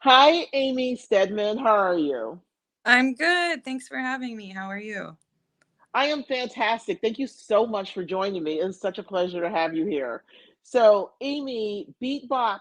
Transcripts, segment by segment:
Hi, Aimy Steadman. How are you? I'm good. Thanks for having me. How are you? I am fantastic. Thank you so much for joining me. It's such a pleasure to have you here. So, Amy, Beatbox,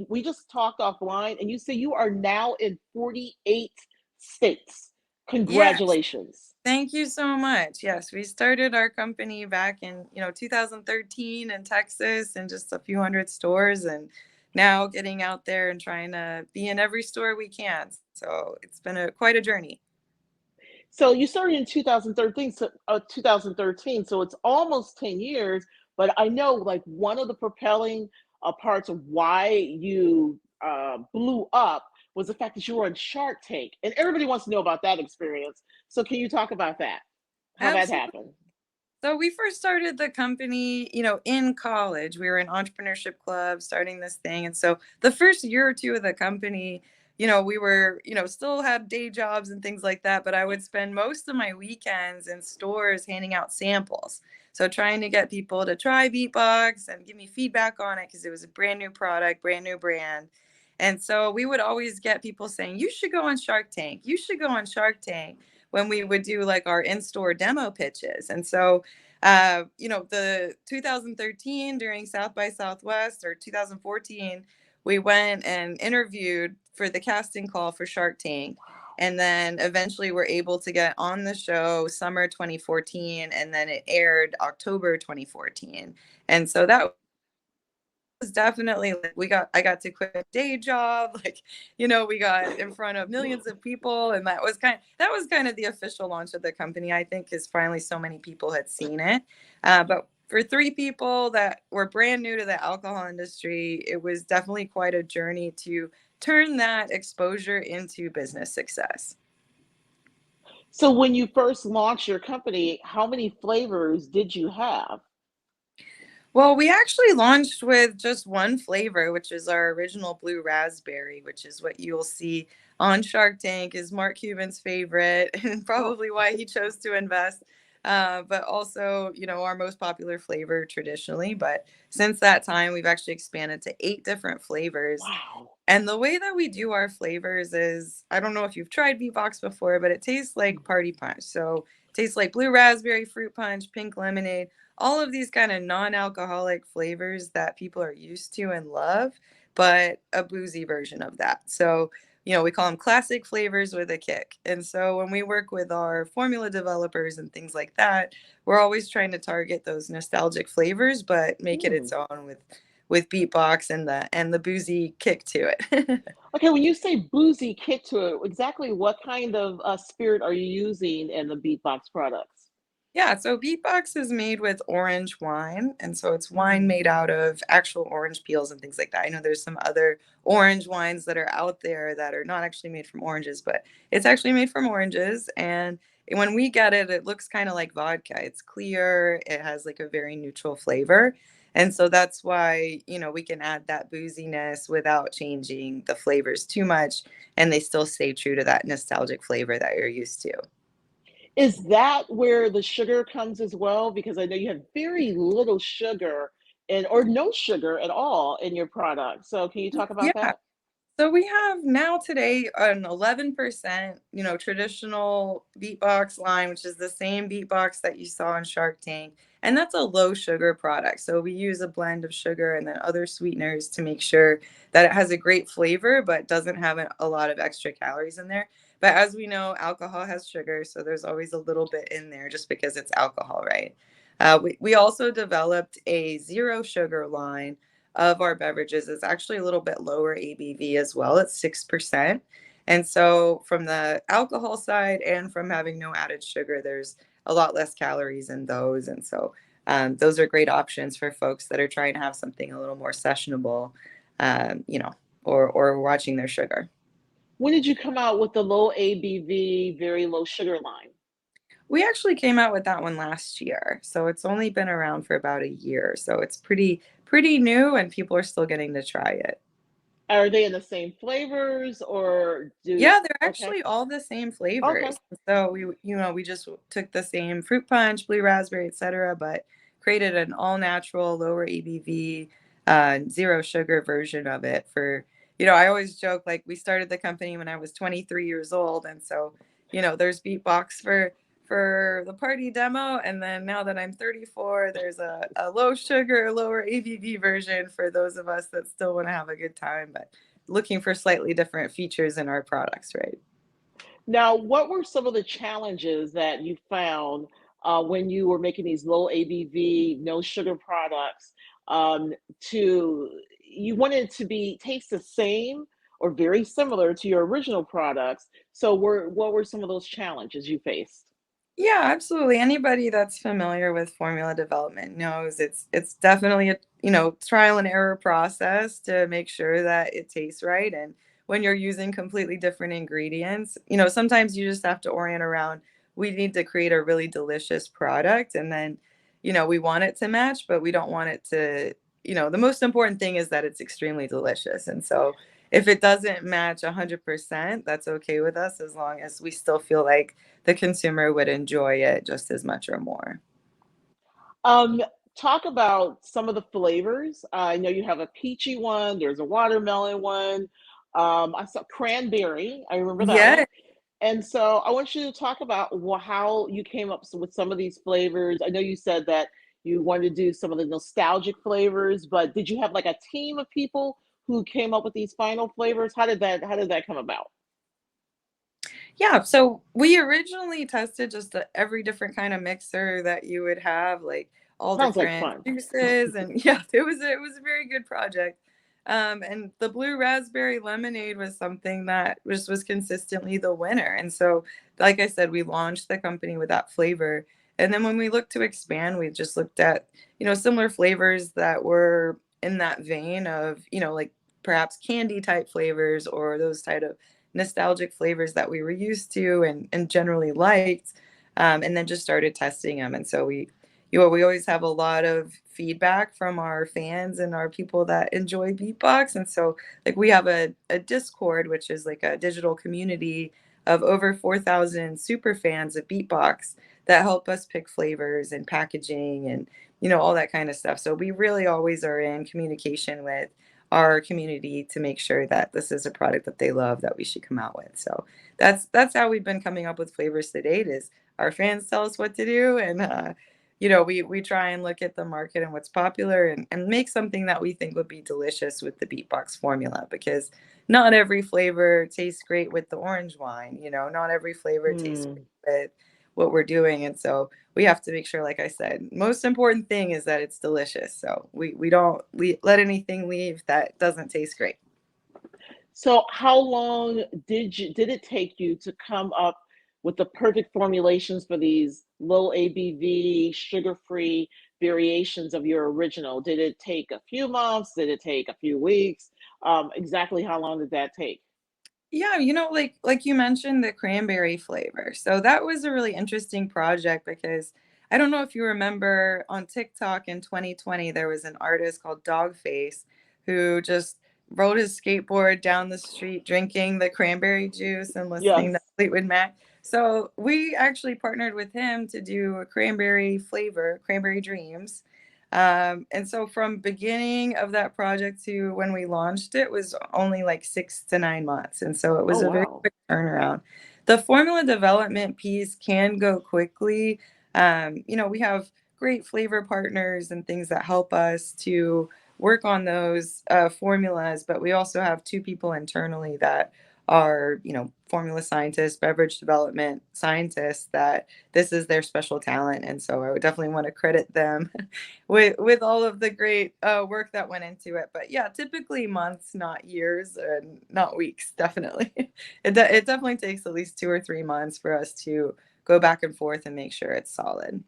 we just talked offline and you say you are now in 48 states. Yes, Congratulations. thank you so much. Yes, we started our company back in, 2013 in Texas and just a few hundred stores and now getting out there and trying to be in every store we can. So, it's been quite a journey. So, you started in 2013, so it's almost 10 years, but I know like one of the propelling parts of why you blew up was the fact that you were on Shark Tank, and everybody wants to know about that experience. So, can you talk about that? How that Absolutely. happened? So we first started the company, in college. We were in entrepreneurship club starting this thing. And so the first year or two of the company, we were, still had day jobs and things like that, but I would spend most of my weekends in stores handing out samples. So trying to get people to try Beatbox and give me feedback on it because it was a brand new product, brand new brand. And so we would always get people saying, "You should go on Shark Tank. You should go on Shark Tank," when we would do like our in-store demo pitches. And so the 2013 during South by Southwest or 2014, we went and interviewed for the casting call for Shark Tank. And then eventually we're able to get on the show summer 2014, and then it aired October 2014. And so that was definitely like I got to quit a day job, like, we got in front of millions of people, and that was kind of the official launch of the company, I think, because finally so many people had seen it. But for three people that were brand new to the alcohol industry, it was definitely quite a journey to turn that exposure into business success. So, when you first launched your company, how many flavors did you have? Well, we actually launched with just one flavor, which is our original blue raspberry, which is what you'll see on Shark Tank, is Mark Cuban's favorite and Oh, probably why he chose to invest. But also, our most popular flavor traditionally. But since that time, we've actually expanded to 8 different flavors. wow. And the way that we do our flavors is, I don't know if you've tried Beatbox before, but it tastes like party punch. So it tastes like blue raspberry, fruit punch, pink lemonade, all of these kind of non-alcoholic flavors that people are used to and love, but a boozy version of that. So, we call them classic flavors with a kick. And so when we work with our formula developers and things like that, we're always trying to target those nostalgic flavors, but make it Hmm. its own with beatbox and the boozy kick to it. Okay, when you say boozy kick to it, exactly what kind of spirit are you using in the beatbox products? Yeah, so beatbox is made with orange wine, and so it's wine Mm. made out of actual orange peels and things like that. I know there's some other orange wines that are out there that are not actually made from oranges, but it's actually made from oranges. And when we get it, it looks kind of like vodka. It's clear, it has like a very neutral flavor. And so that's why, we can add that booziness without changing the flavors too much, and they still stay true to that nostalgic flavor that you're used to. Is that where the sugar comes as well? Because I know you have very little sugar or no sugar at all in your product. So can you talk about Yeah. that? So we have now today an 11%, traditional beatbox line, which is the same beatbox that you saw on Shark Tank. And that's a low sugar product. So we use a blend of sugar and then other sweeteners to make sure that it has a great flavor, but doesn't have a lot of extra calories in there. But as we know, alcohol has sugar. So there's always a little bit in there just because it's alcohol, right? We also developed a zero sugar line of our beverages. Is actually a little bit lower ABV as well. It's 6%. And so, from the alcohol side and from having no added sugar, there's a lot less calories in those. And so, those are great options for folks that are trying to have something a little more sessionable, um, you know, or watching their sugar. When did you come out with the low ABV, very low sugar line? We actually came out with that one last year, so it's only been around for about a year. So it's pretty new, and people are still getting to try it. Are they in the same flavors or do Yeah, they're okay. actually all the same Okay. flavors. So we just took the same fruit punch, blue raspberry, etc., but created an all natural, lower ABV, zero sugar version of it for I always joke like we started the company when I was 23 years old, and so there's BeatBox for the party demo, and then now that I'm 34, there's a low sugar, lower ABV version for those of us that still want to have a good time, but looking for slightly different features in our products, right? Now, what were some of the challenges that you found when you were making these low ABV, no sugar products? Um, to you wanted it to be taste the same or very similar to your original products. So, what were some of those challenges you faced? Yeah, absolutely. Anybody that's familiar with formula development knows it's definitely a, trial and error process to make sure that it tastes right. And when you're using completely different ingredients, sometimes you just have to orient around, we need to create a really delicious product, and then, we want it to match, but we don't want it to, the most important thing is that it's extremely delicious. And so if it doesn't match 100%, that's okay with us as long as we still feel like the consumer would enjoy it just as much or more. Um, Talk about some of the flavors. I know you have a peachy one. There's a watermelon one. I saw cranberry. I remember that one. Yeah. And so I want you to talk about how you came up with some of these flavors. I know you said that you wanted to do some of the nostalgic flavors, but did you have like a team of people who came up with these final flavors? How did that come about? Yeah, so we originally tested just every different kind of mixer that you would have, like all Sounds like different fun. juices, and yeah, it was a very good project. And the blue raspberry lemonade was something that was consistently the winner. And so, like I said, we launched the company with that flavor. And then when we looked to expand, we just looked at, similar flavors that were in that vein of, like perhaps candy type flavors or those type of nostalgic flavors that we were used to and generally liked, and then just started testing them. And so we always have a lot of feedback from our fans and our people that enjoy Beatbox. And so like we have a Discord, which is like a digital community of over 4,000 super fans of Beatbox that help us pick flavors and packaging and all that kind of stuff. So we really always are in communication with our community to make sure that this is a product that they love that we should come out with. So that's how we've been coming up with flavors to date, is our fans tell us what to do, and we try and look at the market and what's popular, and make something that we think would be delicious with the Beatbox formula, because not every flavor tastes great with the orange wine, not every flavor tastes Hmm. great with what we're doing. And so we have to make sure, like I said, most important thing is that it's delicious. So we don't let anything leave that doesn't taste great. So how long did it take you to come up with the perfect formulations for these low ABV, sugar-free variations of your original? Did it take a few months? Did it take a few weeks? Exactly how long did that take? Yeah, like you mentioned the cranberry flavor. So that was a really interesting project, because I don't know if you remember on TikTok in 2020 there was an artist called Dogface who just rode his skateboard down the street drinking the cranberry juice and listening to Yes. Fleetwood Mac. So we actually partnered with him to do a cranberry flavor, Cranberry Dreams. And so from beginning of that project to when we launched it was only like 6 to 9 months. And so it Oh, was a very wow. quick turnaround. The formula development piece can go quickly. We have great flavor partners and things that help us to work on those formulas, but we also have two people internally that are, formula scientists, beverage development scientists, that this is their special talent. And so I would definitely want to credit them with all of the great work that went into it. But yeah, typically months, not years, and not weeks. Definitely, it definitely takes at least 2 or 3 months for us to go back and forth and make sure it's solid.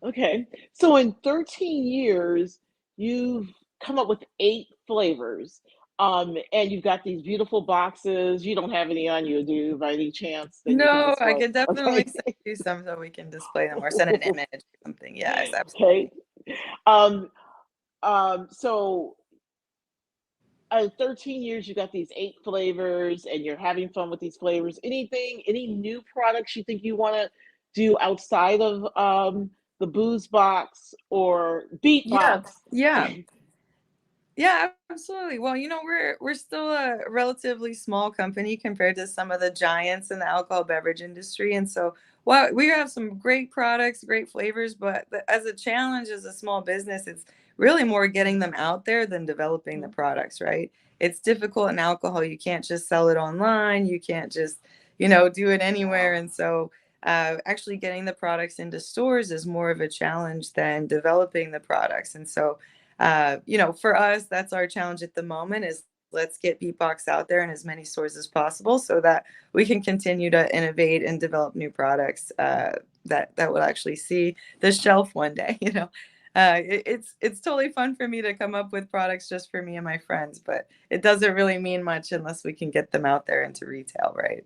Okay. So in 13 years, you've come up with 8 flavors. And you've got these beautiful boxes. You don't have any on you, do you, by any chance that you can No, I display? could definitely Okay. send you some so we can display them, or send an image or something. Yes, Okay. absolutely. Um, so 13 years, you got these 8 flavors, and you're having fun with these flavors. Any new products you think you want to do outside of the booze box or beat Yeah, box? yeah. Yeah, absolutely. Well, we're still a relatively small company compared to some of the giants in the alcohol beverage industry, and so while we have some great products, great flavors, but as a challenge as a small business, it's really more getting them out there than developing the Mhm. products, right? It's difficult in alcohol. You can't just sell it online. You can't just, do it anywhere, Wow. and so actually getting the products into stores is more of a challenge than developing the products, and so for us, that's our challenge at the moment is let's get BeatBox out there in as many stores as possible so that we can continue to innovate and develop new products that will actually see the shelf one day. It's totally fun for me to come up with products just for me and my friends, but it doesn't really mean much unless we can get them out there into retail, right?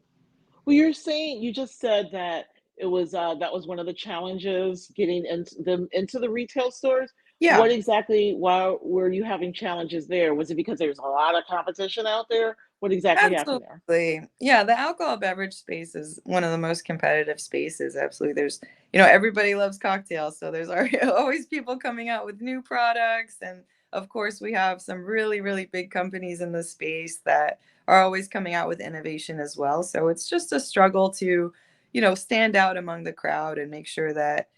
Well, you just said that that was one of the challenges getting into the retail stores. Yeah. What exactly, why were you having challenges there? Was it because there's a lot of competition out there? What exactly happened there? Absolutely. Yeah, the alcohol beverage space is one of the most competitive spaces. Absolutely. Everybody loves cocktails, so there's always people coming out with new products. And of course, we have some really, really big companies in the space that are always coming out with innovation as well. So it's just a struggle to, stand out among the crowd and make sure that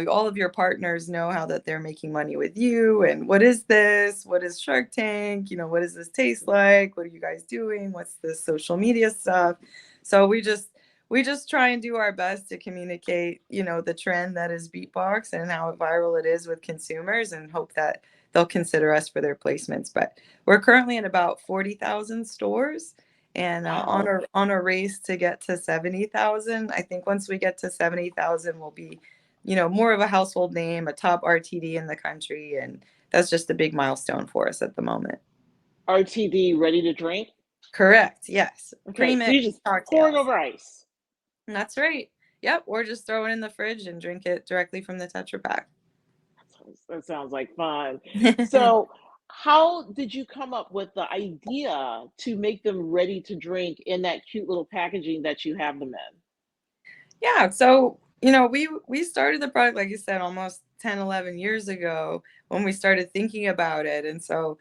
all of your partners know how that they're making money with you and what is this, what is Shark Tank, what does this taste like, what are you guys doing, what's this social media stuff. So we just try and do our best to communicate the trend that is beatbox and how viral it is with consumers and hope that they'll consider us for their placements. But we're currently in about 40,000 stores and on Wow. a race to get to 70,000. I think once we get to 70,000 we'll be more of a household name, a top RTD in the country. And that's just a big milestone for us at the moment. RTD, ready to drink? Correct. Yes. Okay, so Pre-mix you just pour it cocktails. over ice. And that's right. Yep. Or just throw it in the fridge and drink it directly from the Tetra Pak. That sounds like fun. So, how did you come up with the idea to make them ready to drink in that cute little packaging that you have them in? Yeah, so, we started the product, like you said, almost 10, 11 years ago when we started thinking about it. And so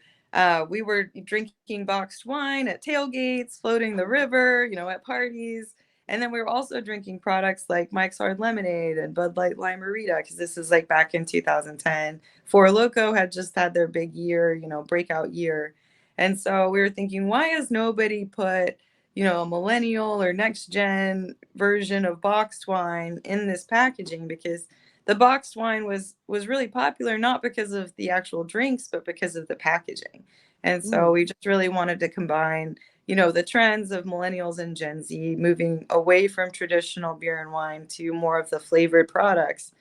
we were drinking boxed wine at tailgates, floating the river, at parties. And then we were also drinking products like Mike's Hard Lemonade and Bud Light Limerita, because this is like back in 2010. Four Loco had just had their big year, breakout year. And so we were thinking, why has nobody put a millennial or next gen version of boxed wine in this packaging? Because the boxed wine was really popular not because of the actual drinks but because of the packaging. And so Mm, we just really wanted to combine the trends of millennials and Gen Z moving away from traditional beer and wine to more of the flavored products,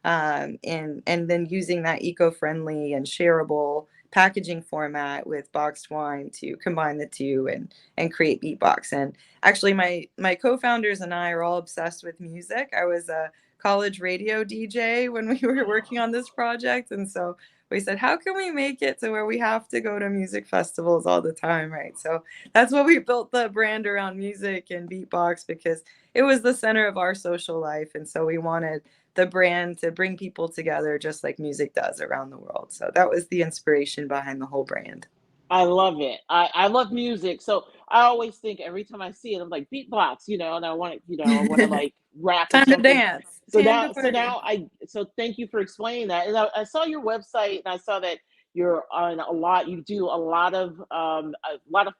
and then using that eco-friendly and shareable packaging format with boxed wine to combine the two and create beatbox. And actually my co-founders and I are all obsessed with music. I was a college radio DJ when we were working on this project, and so we said, how can we make it to where we have to go to music festivals all the time, right? So that's what we built the brand around, music and beatbox, because it was the center of our social life. And so we wanted the brand to bring people together just like music does around the world. So that was the inspiration behind the whole brand. I love it. I love music, so I always think every time I see it, I'm like beatbox, and I want to like rap or Time to something. dance. Time to party. So thank you for explaining that. And I saw your website, and I saw that you're on a lot. You do a lot of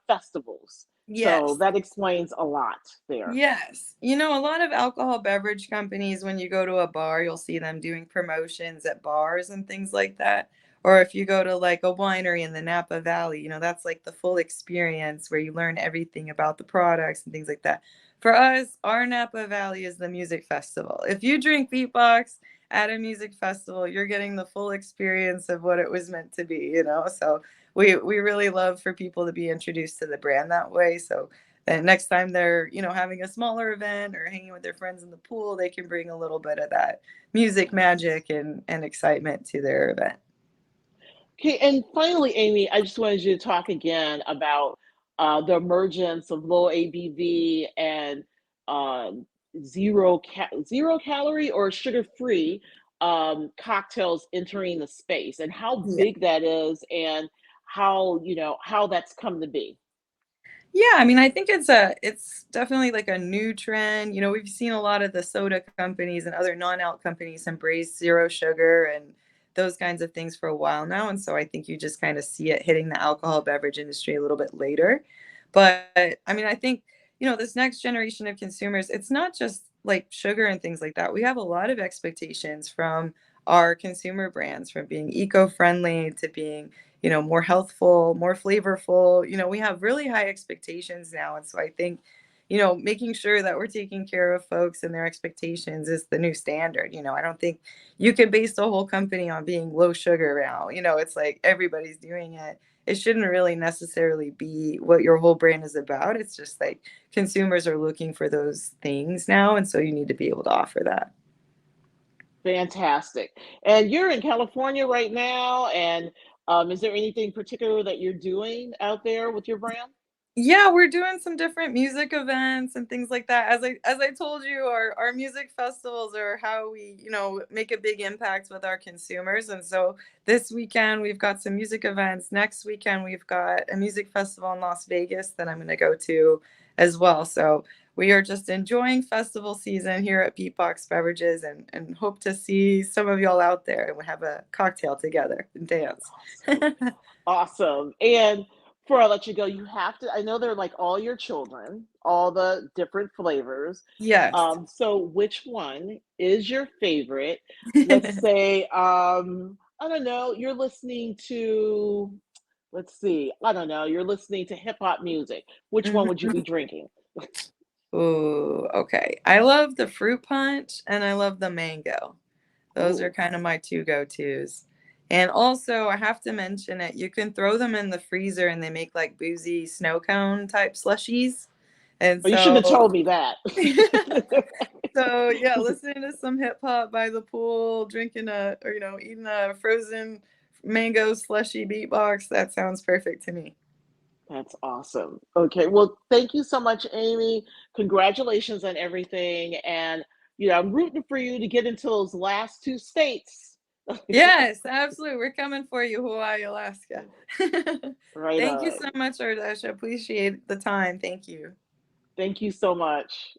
festivals, so Yes. that explains a lot there. Yes. A lot of alcohol beverage companies, when you go to a bar, you'll see them doing promotions at bars and things like that. Or if you go to like a winery in the Napa Valley, that's like the full experience where you learn everything about the products and things like that. For us, our Napa Valley is the music festival. If you drink beatbox at a music festival, you're getting the full experience of what it was meant to be. So we really love for people to be introduced to the brand that way. So and next time they're, having a smaller event or hanging with their friends in the pool, they can bring a little bit of that music magic and excitement to their event. Okay, and finally, Amy, I just wanted you to talk again about the emergence of low ABV and uh, zero calorie or sugar free cocktails entering the space, and how Yeah. big that is, and how, you know, how that's come to be. Yeah, I mean, I think it's definitely like a new trend. You know, we've seen a lot of the soda companies and other non-alc companies embrace zero sugar and those kinds of things for a while now. And so I think you just kind of see it hitting the alcohol beverage industry a little bit later. But I mean, I think, you know, this next generation of consumers, it's not just like sugar and things like that. We have a lot of expectations from our consumer brands, from being eco-friendly to being, you know, more healthful, more flavorful. You know, we have really high expectations now. And so I think, you know, making sure that we're taking care of folks and their expectations is the new standard. You know, I don't think you can base the whole company on being low sugar now. You know, it's like everybody's doing it. It shouldn't really necessarily be what your whole brand is about. It's just like consumers are looking for those things now. And so you need to be able to offer that. Fantastic. And you're in California right now, and is there anything particular that you're doing out there with your brand? Yeah, we're doing some different music events and things like that. As I told you, our music festivals are how we, you know, make a big impact with our consumers. And so this weekend we've got some music events. Next weekend we've got a music festival in Las Vegas that I'm going to go to as well. So we are just enjoying festival season here at BeatBox Beverages and hope to see some of y'all out there and we have a cocktail together and dance. Awesome. Awesome. And before I let you go, you have to, I know they're like all your children, all the different flavors. Yes. So which one is your favorite? Let's say, I don't know, you're listening to, let's see, I don't know, you're listening to hip hop music. Which one would you be drinking? Ooh, okay. I love the fruit punch and I love the mango. Those are Oh, kind of my two go-tos. And also, I have to mention it, you can throw them in the freezer and they make like boozy snow cone type slushies. And well, you should have so, told me that. so yeah, listening to some hip hop by the pool, drinking or you know, eating a frozen mango slushy beatbox, that sounds perfect to me. That's awesome. Okay, well, thank you so much, Amy. Congratulations on everything. And, you know, I'm rooting for you to get into those last two states. Yes, absolutely. We're coming for you, Hawaii, Alaska. Right Thank you so on. much, Audarshia. Appreciate the time. Thank you. Thank you so much.